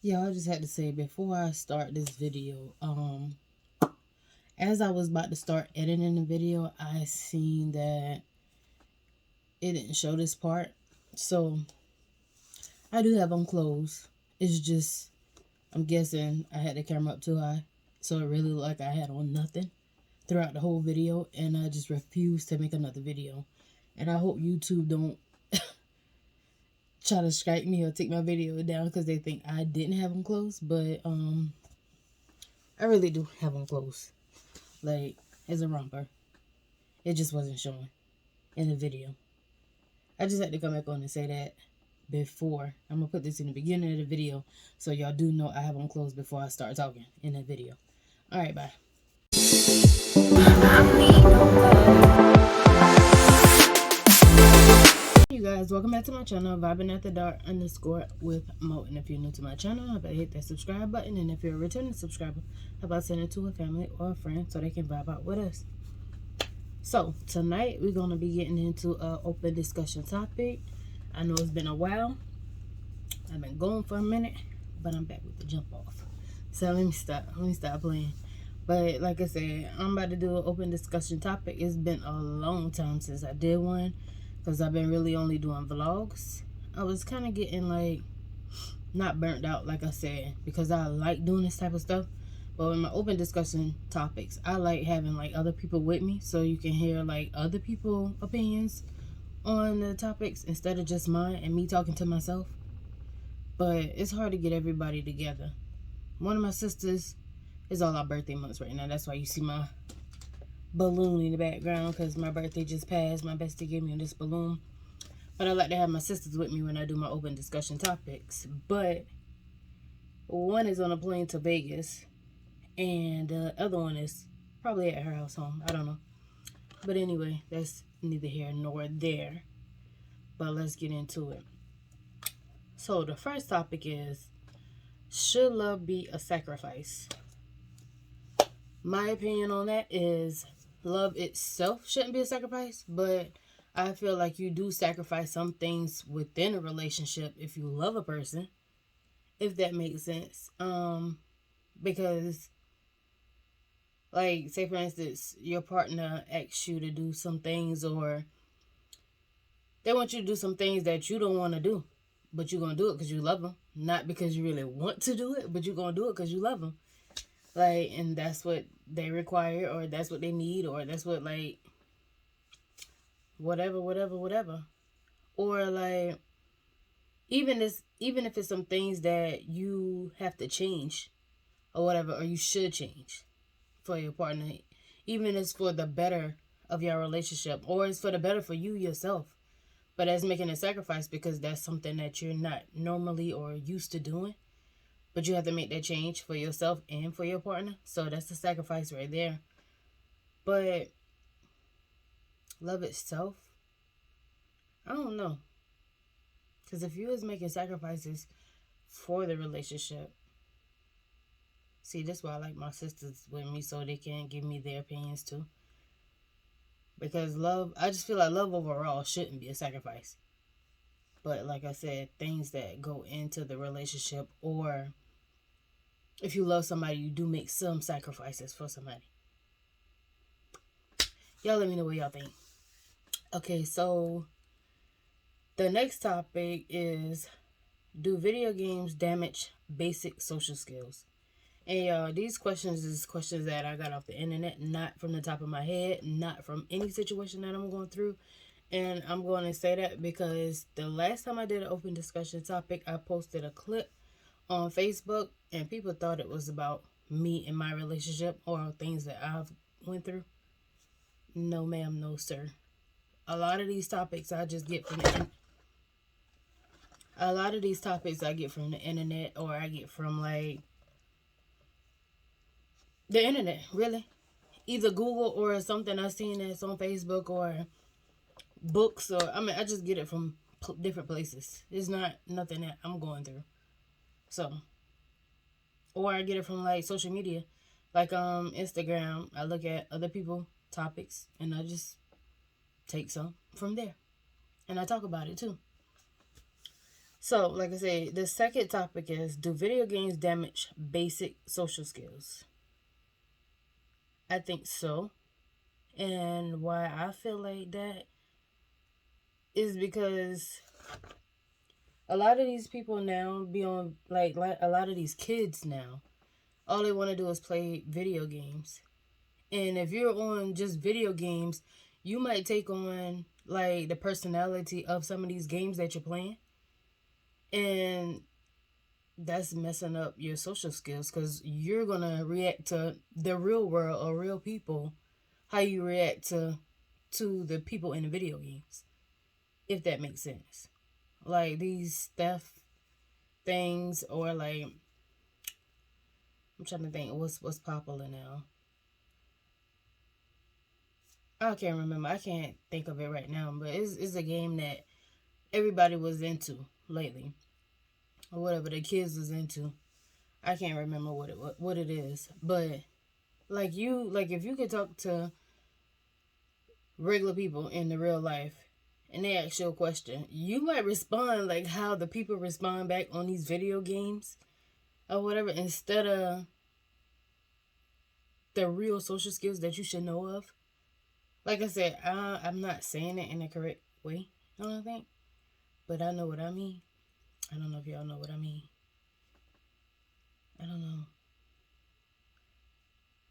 Yeah, I just had to say before I start this video, as I was about to start editing the video, I seen that it didn't show this part. So I do have on clothes. It's just I'm guessing I had the camera up too high. So it really looked like I had on nothing throughout the whole video, and I just refused to make another video. And I hope YouTube don't try to strike me or take my video down because they think I didn't have on clothes, but I really do have on clothes. Like, as a romper. It just wasn't showing in the video. I just had to come back on and say that before. I'm going to put this in the beginning of the video so y'all do know I have on clothes before I start talking in the video. Alright, bye. You guys, welcome back to my channel, Vibing After Dark _ with Mo. And if you're new to my channel, how about hit that subscribe button? And if you're a returning subscriber, how about send it to a family or a friend so they can vibe out with us? So tonight we're going to be getting into an open discussion topic. I know it's been a while. I've been going for a minute, but I'm back with the jump off. So let me stop playing. But like I said, I'm about to do an open discussion topic. It's been a long time since I did one because I've been really only doing vlogs. I was kind of getting like not burnt out, like I said, because I like doing this type of stuff. But with my open discussion topics, I like having like other people with me so you can hear like other people's opinions on the topics instead of just mine and me talking to myself. But it's hard to get everybody together. One of my sisters is all our birthday months right now. That's why you see my balloon in the background, because my birthday just passed. My bestie gave me this balloon. But I like to have my sisters with me when I do my open discussion topics. But one is on a plane to Vegas, and the other one is probably at her house home. I don't know. But anyway, that's neither here nor there. But let's get into it. So the first topic is, should love be a sacrifice? My opinion on that is love itself shouldn't be a sacrifice, but I feel like you do sacrifice some things within a relationship if you love a person, if that makes sense. Because like, say for instance, your partner asks you to do some things, or they want you to do some things that you don't want to do, but you're going to do it because you love them. Not because you really want to do it, but you're going to do it because you love them. Like, and that's what they require, or that's what they need, or that's what, like, whatever. Or like, even if it's some things that you have to change or whatever, or you should change for your partner, even if it's for the better of your relationship, or it's for the better for you yourself, but that's making a sacrifice because that's something that you're not normally or used to doing, but you have to make that change for yourself and for your partner. So that's the sacrifice right there. But love itself, I don't know. Because if you was making sacrifices for the relationship, see, that's why I like my sisters with me, so they can give me their opinions too. Because love, I just feel like love overall shouldn't be a sacrifice. But like I said, things that go into the relationship, or if you love somebody, you do make some sacrifices for somebody. Y'all let me know what y'all think. Okay, so the next topic is, do video games damage basic social skills? And these questions is questions that I got off the internet, not from the top of my head, not from any situation that I'm going through. And I'm going to say that because the last time I did an open discussion topic, I posted a clip on Facebook, and people thought it was about me and my relationship or things that I've went through. No, ma'am, no, sir. A lot of these topics I get from the internet, or I get from like the internet, really. Either Google or something I've seen that's on Facebook, or books, or I just get it from different places. It's not nothing that I'm going through. So, or I get it from like social media, like Instagram. I look at other people topics and I just take some from there, and I talk about it too. So, like I say, the second topic is, do video games damage basic social skills? I think so. And why I feel like that is because a lot of these people now be on, like a lot of these kids now, all they want to do is play video games. And if you're on just video games, you might take on like the personality of some of these games that you're playing. And that's messing up your social skills because you're going to react to the real world or real people how you react to the people in the video games, if that makes sense. Like these theft things, or like, I'm trying to think what's popular now. I can't remember. I can't think of it right now, but it's a game that everybody was into lately, or whatever the kids was into. I can't remember what it is, but like if you could talk to regular people in the real life and they ask you a question, you might respond like how the people respond back on these video games or whatever, instead of the real social skills that you should know of. Like I said, I'm not saying it in the correct way, I don't think, but I know what I mean. I don't know if y'all know what I mean. I don't know.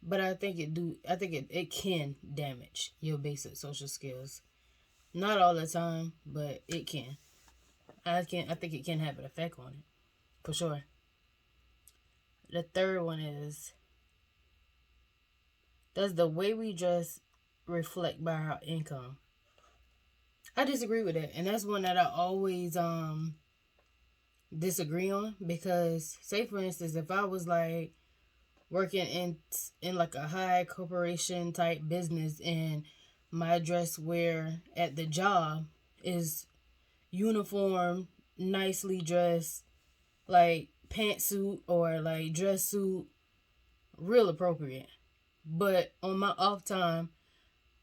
But I think it can damage your basic social skills. Not all the time, but it can. I think it can have an effect on it. For sure. The third one is, does the way we dress reflect by our income? I disagree with that. And that's one that I always disagree on, because say for instance, if I was like working in like a high corporation type business, and my dress wear at the job is uniform, nicely dressed, like pantsuit or like dress suit, real appropriate. But on my off time,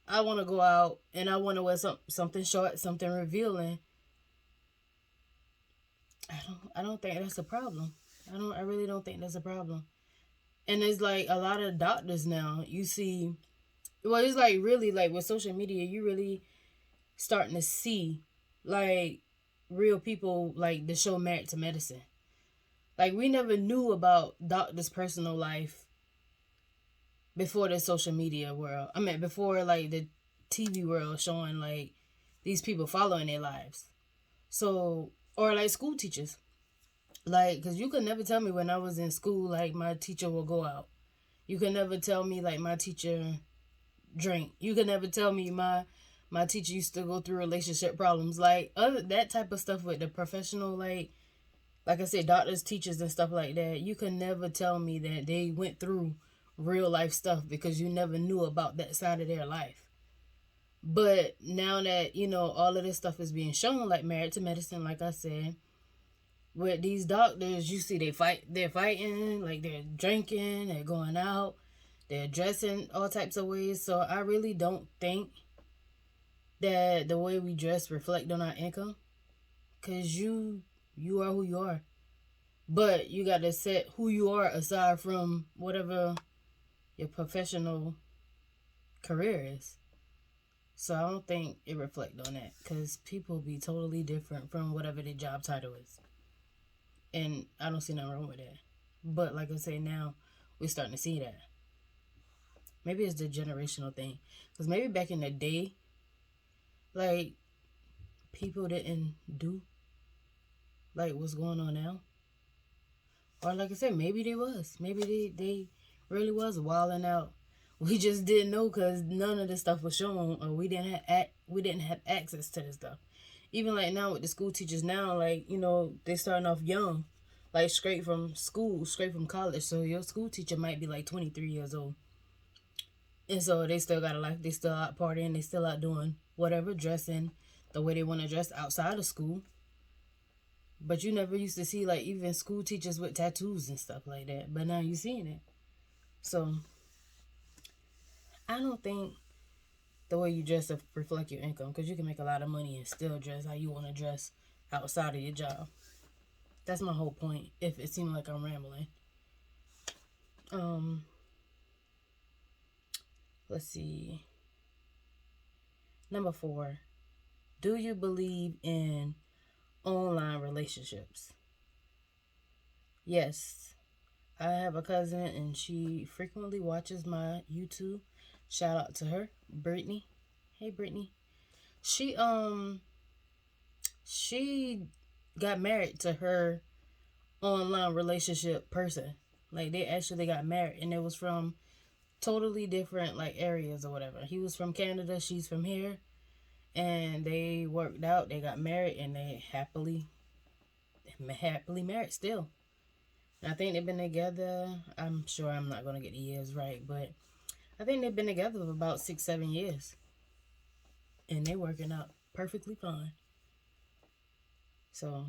I want to go out and I want to wear something short, something revealing. I don't think that's a problem. I really don't think that's a problem. And it's like a lot of doctors now, you see, well, it's like really like with social media, you really starting to see like real people, like the show Married to Medicine. Like we never knew about doctors' personal life before the social media world. I mean, before like the TV world showing like these people following their lives. So, or like school teachers. Like, cause you could never tell me when I was in school, like my teacher will go out. You could never tell me like my teacher drink. You could never tell me my teacher used to go through relationship problems. Like other that type of stuff with the professional, like I said, doctors, teachers, and stuff like that. You could never tell me that they went through real life stuff, because you never knew about that side of their life. But now that all of this stuff is being shown, like Married to Medicine, like I said, with these doctors, you see they're fighting, like they're drinking, they're going out, they're dressing all types of ways. So I really don't think that the way we dress reflect on our income, because you are who you are. But you got to set who you are aside from whatever your professional career is. So I don't think it reflect on that, because people be totally different from whatever their job title is. And I don't see nothing wrong with that. But like I say, now we're starting to see that. Maybe it's the generational thing. Because maybe back in the day, like, people didn't do like what's going on now. Or like I said, maybe they was. Maybe they really was wilding out. We just didn't know because none of this stuff was shown, or we didn't have access to this stuff. Even like now with the school teachers now, like they starting off young, like straight from school, straight from college. So your school teacher might be like 23 years old, and so they still got a life. They still out partying. They still out doing whatever, dressing the way they want to dress outside of school. But you never used to see like even school teachers with tattoos and stuff like that. But now you're seeing it. So I don't think the way you dress reflect your income, because you can make a lot of money and still dress how you want to dress outside of your job. That's my whole point. If it seemed like I'm rambling. Um, let's see. Number 4. Do you believe in online relationships? Yes. I have a cousin and she frequently watches my YouTube. Shout out to her, Brittany. Hey Brittany. She got married to her online relationship person. Like they actually got married and it was from totally different like areas or whatever. He was from Canada, she's from here, and they worked out, they got married and they happily married still. I think they've been together, I'm sure I'm not going to get the years right, but I think they've been together for about 6-7 years. And they working out perfectly fine. So,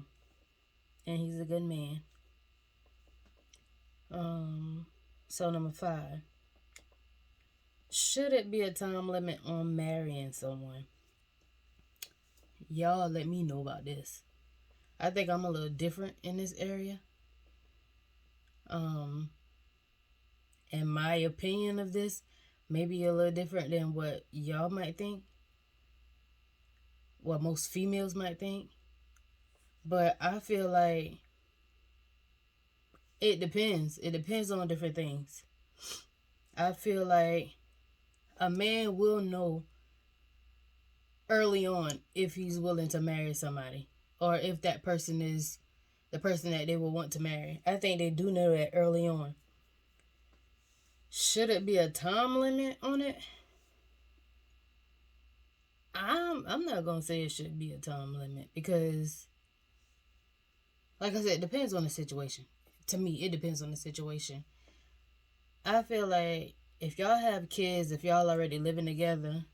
and he's a good man. So number 5. Should it be a time limit on marrying someone? Y'all let me know about this. I think I'm a little different in this area. And my opinion of this may be a little different than what y'all might think. What most females might think. But I feel like it depends. It depends on different things. I feel like a man will know early on if he's willing to marry somebody or if that person is the person that they will want to marry. I think they do know that early on. Should it be a time limit on it? I'm not gonna say it should be a time limit because, like I said, it depends on the situation. To me, it depends on the situation. I feel like if y'all have kids, if y'all already living together,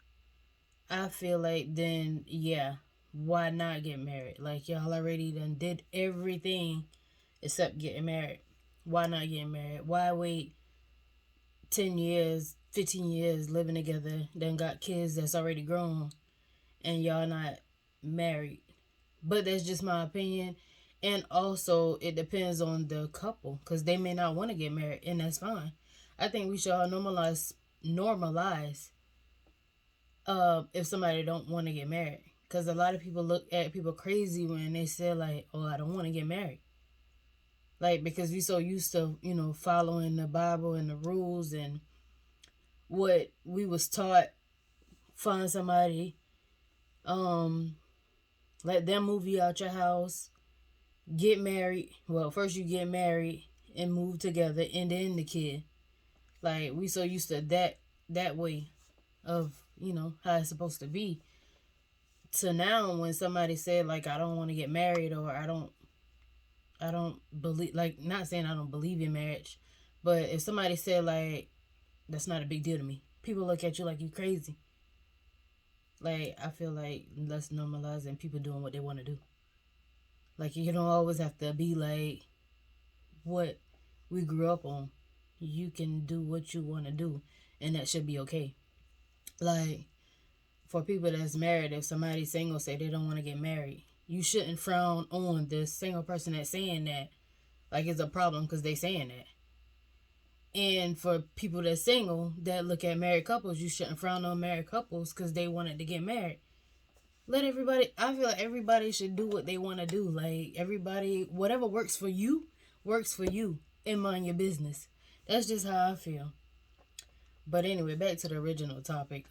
I feel like then yeah, why not get married? Like y'all already done did everything except getting married. Why not get married? Why wait 10 years, 15 years living together, then got kids that's already grown and y'all not married? But that's just my opinion. And also, it depends on the couple because they may not want to get married, and that's fine. I think we should all normalize if somebody don't want to get married. Because a lot of people look at people crazy when they say like, "Oh, I don't want to get married." Like because we so used to following the Bible and the rules and what we was taught. Find somebody, um, let them move you out your house, get married. Well, first you get married and move together, and then the kid. Like we so used to that way of how it's supposed to be. To now, when somebody said like I don't want to get married or I don't believe, like, not saying I don't believe in marriage, but if somebody said like that's not a big deal to me, people look at you like you crazy. Like I feel like let's normalize and people doing what they want to do. Like you don't always have to be like what we grew up on. You can do what you want to do, and that should be okay. Like for people that's married, if somebody's single say they don't want to get married, you shouldn't frown on the single person that's saying that like it's a problem because they saying that. And for people that's single that look at married couples, you shouldn't frown on married couples because they wanted to get married. Let everybody, I feel like everybody should do what they want to do. Like everybody, whatever works for you, and mind your business. That's just how I feel. But anyway, back to the original topic.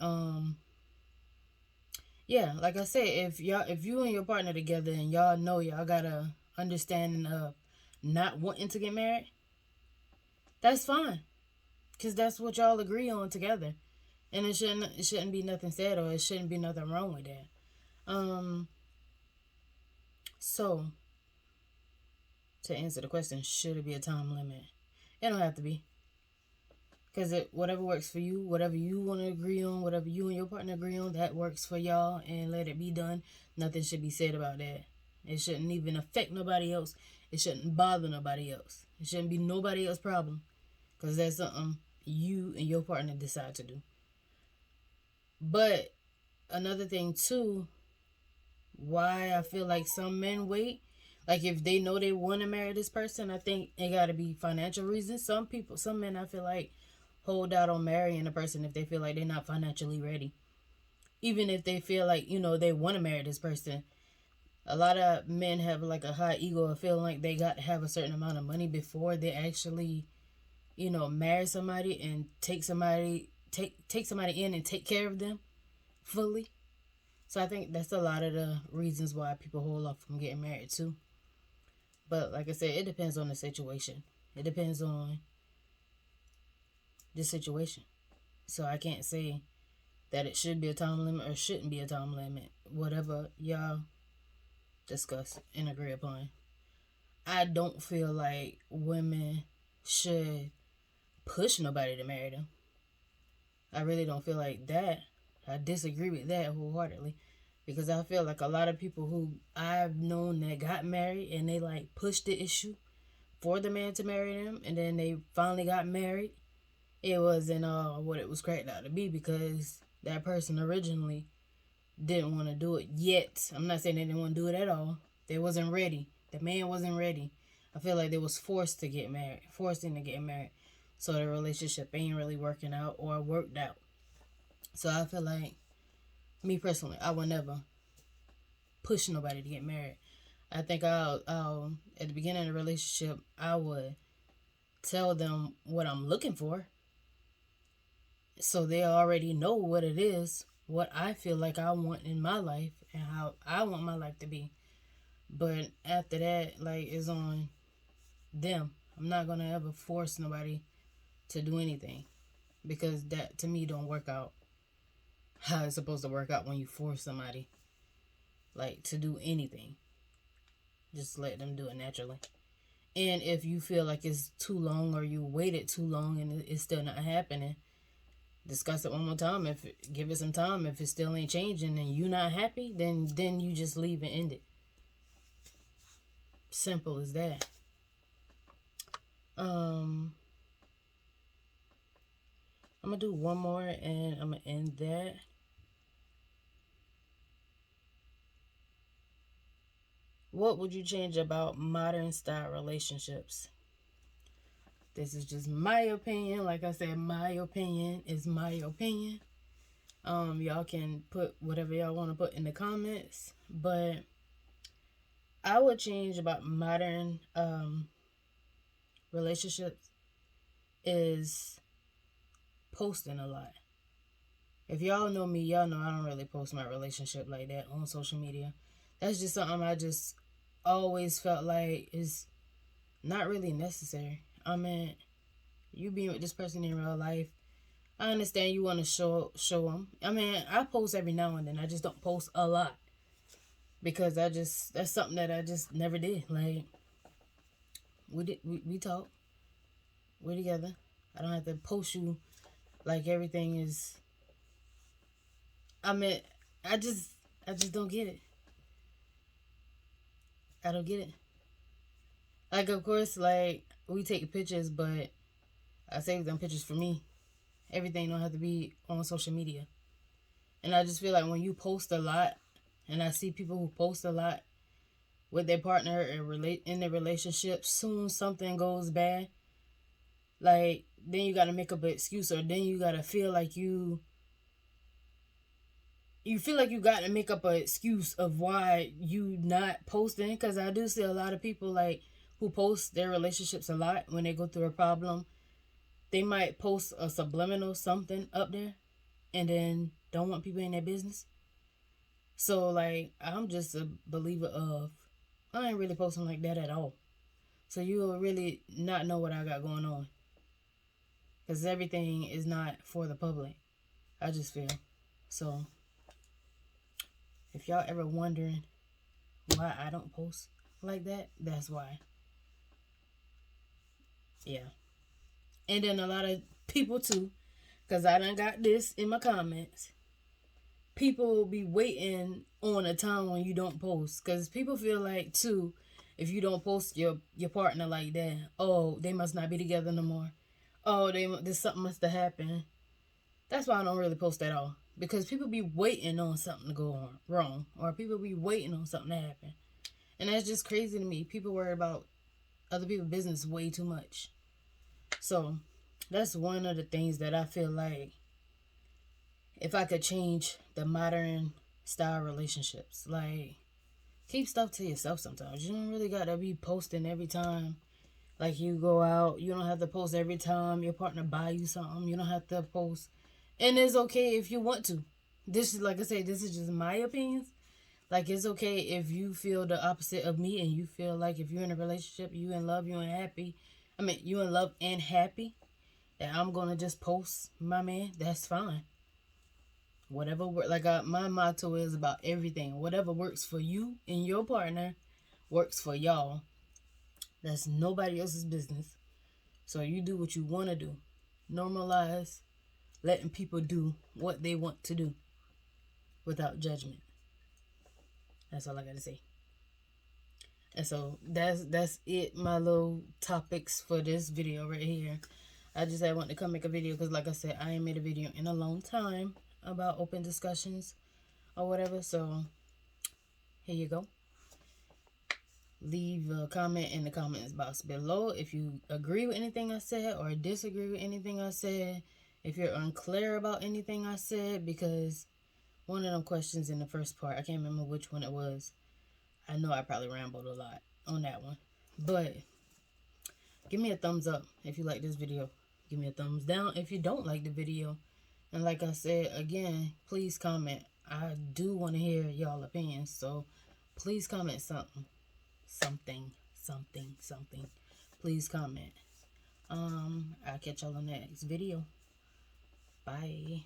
Yeah, like I said, if you and your partner together and y'all know y'all got a understanding of not wanting to get married, that's fine. Cause that's what y'all agree on together. And it shouldn't be nothing said or it shouldn't be nothing wrong with that. So to answer the question, should it be a time limit? It don't have to be. Because whatever works for you, whatever you want to agree on, whatever you and your partner agree on, that works for y'all and let it be done. Nothing should be said about that. It shouldn't even affect nobody else. It shouldn't bother nobody else. It shouldn't be nobody else's problem. Because that's something you and your partner decide to do. But another thing too, why I feel like some men wait, Like if they know they want to marry this person, I think it got to be financial reasons. Some men, I feel like, hold out on marrying a person if they feel like they're not financially ready. Even if they feel like, they want to marry this person. A lot of men have like a high ego of feeling like they got to have a certain amount of money before they actually, marry somebody and take somebody in and take care of them fully. So I think that's a lot of the reasons why people hold off from getting married too. But like I said, it depends on the situation. It depends on the situation. So I can't say that it should be a time limit or shouldn't be a time limit. Whatever y'all discuss and agree upon. I don't feel like women should push nobody to marry them. I really don't feel like that. I disagree with that wholeheartedly. Because I feel like a lot of people who I've known that got married and they like pushed the issue for the man to marry them, and then they finally got married, it wasn't what it was cracked out to be, because that person originally didn't want to do it yet. I'm not saying they didn't want to do it at all. They wasn't ready. The man wasn't ready. I feel like they was forced to get married, forcing to get married. So the relationship ain't really working out or worked out. So I feel like, me personally, I would never push nobody to get married. I think I'll at the beginning of the relationship, I would tell them what I'm looking for, so they already know what it is, what I feel like I want in my life, and how I want my life to be. But after that, like, it's on them. I'm not gonna ever force nobody to do anything, because that to me don't work out how it's supposed to work out when you force somebody like to do anything. Just let them do it naturally. And if you feel like it's too long, or you waited too long and it's still not happening, discuss it one more time. Give it some time. If it still ain't changing and you not happy, then you just leave and end it. Simple as that. I'm gonna do one more and I'm gonna end that. What would you change about modern style relationships? This is just my opinion. Like I said, my opinion is my opinion. Y'all can put whatever y'all want to put in the comments, but I would change about modern relationships is posting a lot. If y'all know me, y'all know I don't really post my relationship like that on social media. That's just something I just always felt like is not really necessary. I mean, you being with this person in real life, I understand you want to show them. I mean, I post every now and then. I just don't post a lot, because that's something that I just never did. Like, we talk, we're together. I don't have to post you like everything is. I mean, I just don't get it. I don't get it. Like, of course, like, we take pictures, but I save them pictures for me. Everything don't have to be on social media. And I just feel like when you post a lot, and I see people who post a lot with their partner and in their relationship, soon something goes bad. Like, then you gotta make up an excuse, or then you gotta feel like you feel like you got to make up an excuse of why you not posting. Because I do see a lot of people like who post their relationships a lot when they go through a problem. They might post a subliminal something up there and then don't want people in their business. So, like, I'm just a believer of, I ain't really posting like that at all. So you will really not know what I got going on, because everything is not for the public, I just feel. So if y'all ever wondering why I don't post like that, that's why. Yeah. And then a lot of people too, because I done got this in my comments. People will be waiting on a time when you don't post, because people feel like too, if you don't post your partner like that, oh, they must not be together no more. Oh, there's something must have happened. That's why I don't really post at all, because people be waiting on something to go on wrong, or people be waiting on something to happen. And that's just crazy to me. People worry about other people's business way too much. So that's one of the things that I feel like if I could change the modern style relationships, like keep stuff to yourself sometimes. You don't really gotta be posting every time. Like you go out, you don't have to post every time your partner buy you something. You don't have to post. And it's okay if you want to. This is, like I say, this is just my opinions. Like, it's okay if you feel the opposite of me and you feel like if you're in a relationship, you in love, you in happy. I mean, you in love and happy, that I'm going to just post my man. That's fine. Whatever, my motto is about everything. Whatever works for you and your partner works for y'all. That's nobody else's business. So you do what you want to do. Normalize letting people do what they want to do without judgment. That's all I gotta say. And so that's it, my little topics for this video right here. I just I want to come make a video because, like I said, I ain't made a video in a long time about open discussions or whatever. So here you go. Leave a comment in the comments box below if you agree with anything I said or disagree with anything I said. If you're unclear about anything I said, because one of them questions in the first part, I can't remember which one it was. I know I probably rambled a lot on that one. But give me a thumbs up if you like this video. Give me a thumbs down if you don't like the video. And like I said, again, please comment. I do want to hear y'all opinions. So please comment something. Something. Please comment. I'll catch y'all on the next video. Bye.